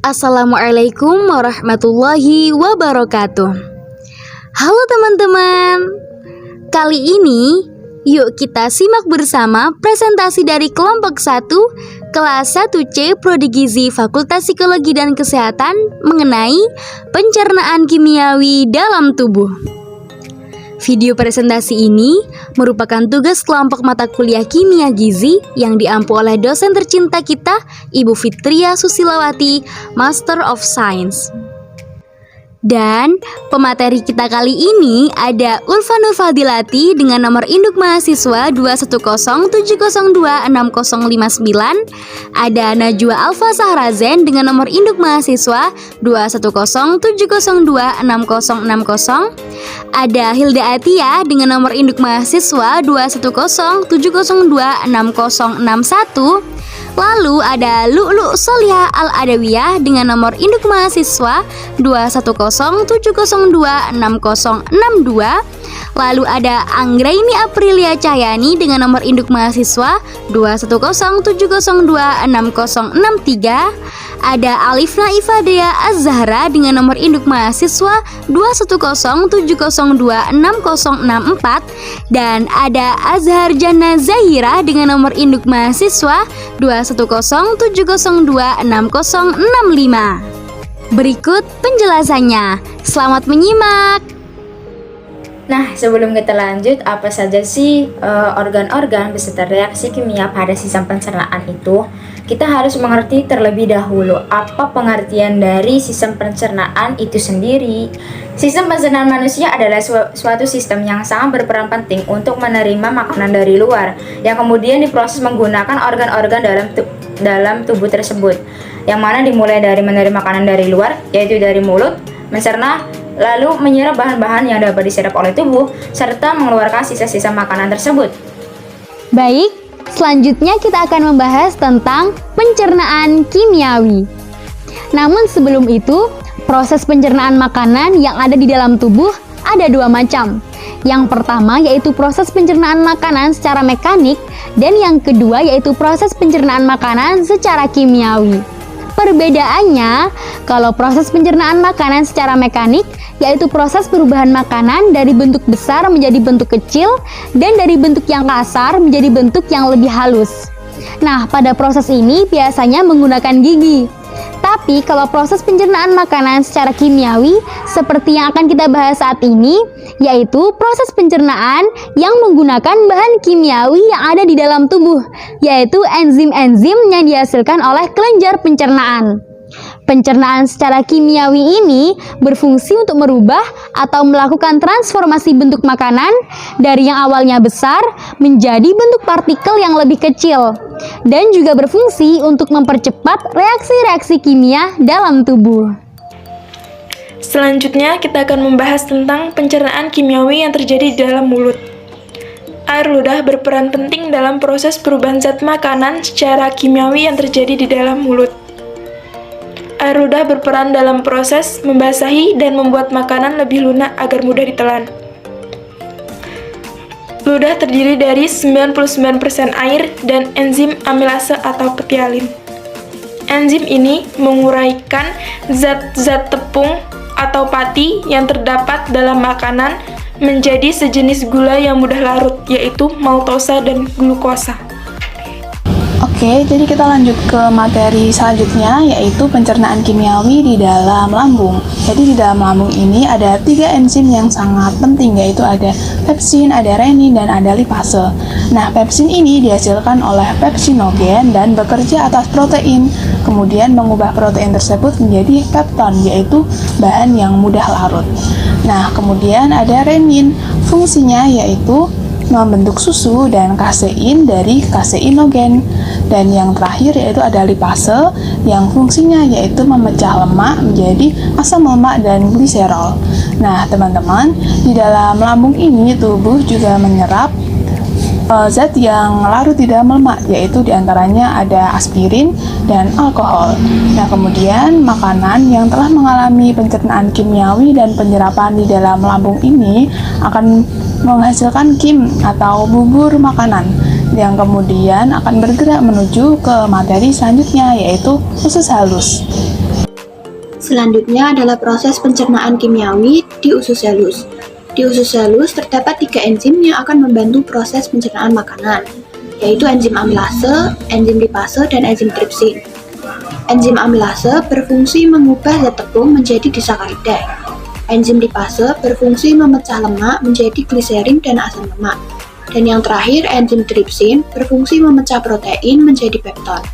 Assalamualaikum warahmatullahi wabarakatuh. Halo teman-teman. Kali ini yuk kita simak bersama presentasi dari kelompok 1 kelas 1C Prodi Gizi Fakultas Psikologi dan Kesehatan mengenai pencernaan kimiawi dalam tubuh. Video presentasi ini merupakan tugas kelompok mata kuliah Kimia Gizi yang diampu oleh dosen tercinta kita, Ibu Fitria Susilawati, Master of Science. Dan pemateri kita kali ini ada Ulfa Nur Fadilati dengan nomor induk mahasiswa 21070260059, ada Najwa Alfa Sahrazen dengan nomor induk mahasiswa 21070260060, ada Hilda Atia dengan nomor induk mahasiswa 21070260061, lalu ada Lu'lu' Solihah Al-Adawiyah dengan nomor induk mahasiswa 21070260062, lalu ada Anggraini Aprilia Cahyani dengan nomor induk mahasiswa 21070260063, ada Alifna Ifadea Az-Zahra dengan nomor induk mahasiswa 21070260064, dan ada Azhar Jannah Zahira dengan nomor induk mahasiswa 21070260065. Berikut penjelasannya. Selamat menyimak. Nah, sebelum kita lanjut, apa saja sih organ-organ beserta reaksi kimia pada sistem pencernaan itu? Kita harus mengerti terlebih dahulu apa pengertian dari sistem pencernaan itu sendiri. Sistem pencernaan manusia adalah suatu sistem yang sangat berperan penting untuk menerima makanan dari luar, yang kemudian diproses menggunakan organ-organ dalam tubuh tersebut, yang mana dimulai dari menerima makanan dari luar, yaitu dari mulut, mencerna, lalu menyerap bahan-bahan yang dapat diserap oleh tubuh, serta mengeluarkan sisa-sisa makanan tersebut. Baik, selanjutnya kita akan membahas tentang pencernaan kimiawi. Namun sebelum itu, proses pencernaan makanan yang ada di dalam tubuh ada dua macam. Yang pertama yaitu proses pencernaan makanan secara mekanik, dan yang kedua yaitu proses pencernaan makanan secara kimiawi. Perbedaannya, kalau proses pencernaan makanan secara mekanik yaitu proses perubahan makanan dari bentuk besar menjadi bentuk kecil dan dari bentuk yang kasar menjadi bentuk yang lebih halus. Nah, pada proses ini biasanya menggunakan gigi. Tapi kalau proses pencernaan makanan secara kimiawi seperti yang akan kita bahas saat ini, yaitu proses pencernaan yang menggunakan bahan kimiawi yang ada di dalam tubuh, yaitu enzim-enzim yang dihasilkan oleh kelenjar pencernaan. Pencernaan secara kimiawi ini berfungsi untuk merubah atau melakukan transformasi bentuk makanan dari yang awalnya besar menjadi bentuk partikel yang lebih kecil, dan juga berfungsi untuk mempercepat reaksi-reaksi kimia dalam tubuh. Selanjutnya kita akan membahas tentang pencernaan kimiawi yang terjadi di dalam mulut. Air ludah berperan penting dalam proses perubahan zat makanan secara kimiawi yang terjadi di dalam mulut. Air ludah berperan dalam proses membasahi dan membuat makanan lebih lunak agar mudah ditelan. Ludah terdiri dari 99% air dan enzim amilase atau petialin. Enzim ini menguraikan zat-zat tepung atau pati yang terdapat dalam makanan menjadi sejenis gula yang mudah larut, yaitu maltosa dan glukosa. Oke, jadi kita lanjut ke materi selanjutnya, yaitu pencernaan kimiawi di dalam lambung. Jadi di dalam lambung ini ada 3 enzim yang sangat penting, yaitu ada pepsin, ada renin, dan ada lipase. Nah, pepsin ini dihasilkan oleh pepsinogen dan bekerja atas protein, kemudian mengubah protein tersebut menjadi pepton, yaitu bahan yang mudah larut. Nah, kemudian ada renin, fungsinya yaitu membentuk susu dan kasein dari kaseinogen. Dan yang terakhir yaitu ada lipase yang fungsinya yaitu memecah lemak menjadi asam lemak dan gliserol. Nah, teman-teman, di dalam lambung ini tubuh juga menyerap zat yang larut di dalam lemak, yaitu diantaranya ada aspirin dan alkohol. Nah, kemudian makanan yang telah mengalami pencernaan kimiawi dan penyerapan di dalam lambung ini akan menghasilkan kim atau bubur makanan yang kemudian akan bergerak menuju ke materi selanjutnya, yaitu usus halus. Selanjutnya adalah proses pencernaan kimiawi di usus halus. Di usus halus terdapat 3 enzim yang akan membantu proses pencernaan makanan, yaitu enzim amilase, enzim lipase, dan enzim tripsin. Enzim amilase berfungsi mengubah zat tepung menjadi disakarida. Enzim lipase berfungsi memecah lemak menjadi gliserin dan asam lemak. Dan yang terakhir, enzim tripsin berfungsi memecah protein menjadi pepton.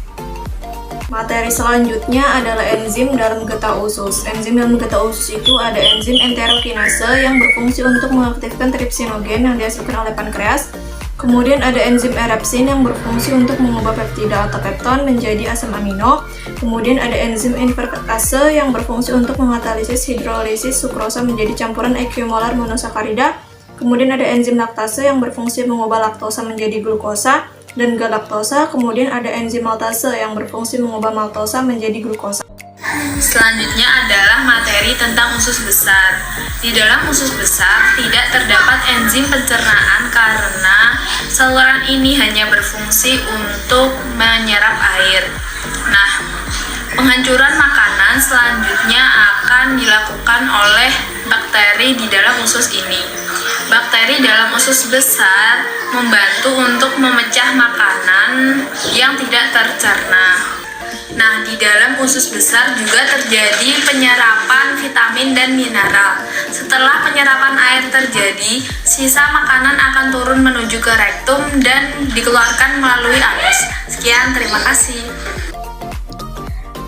Materi selanjutnya adalah enzim dalam getah usus. Enzim dalam getah usus itu ada enzim enterokinase yang berfungsi untuk mengaktifkan tripsinogen yang dihasilkan oleh pankreas. Kemudian ada enzim erepsin yang berfungsi untuk mengubah peptida atau pepton menjadi asam amino. Kemudian ada enzim invertase yang berfungsi untuk mengatalisis hidrolisis sukrosa menjadi campuran equimolar monosakarida. Kemudian ada enzim laktase yang berfungsi mengubah laktosa menjadi glukosa dan galaktosa. Kemudian ada enzim maltase yang berfungsi mengubah maltosa menjadi glukosa. Selanjutnya adalah materi tentang usus besar. Di dalam usus besar tidak terdapat enzim pencernaan karena saluran ini hanya berfungsi untuk menyerap air. Nah, penghancuran makanan selanjutnya akan dilakukan oleh bakteri di dalam usus ini. Bakteri dalam usus besar membantu untuk memecah makanan yang tidak tercerna. Nah, di dalam usus besar juga terjadi penyerapan vitamin dan mineral. Setelah penyerapan air terjadi, sisa makanan akan turun menuju ke rektum dan dikeluarkan melalui anus. Sekian, terima kasih.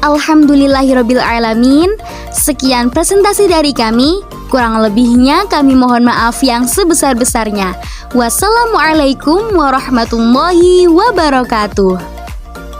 Alhamdulillahirrabbilalamin. Sekian presentasi dari kami. Kurang lebihnya kami mohon maaf yang sebesar-besarnya. Wassalamualaikum warahmatullahi wabarakatuh.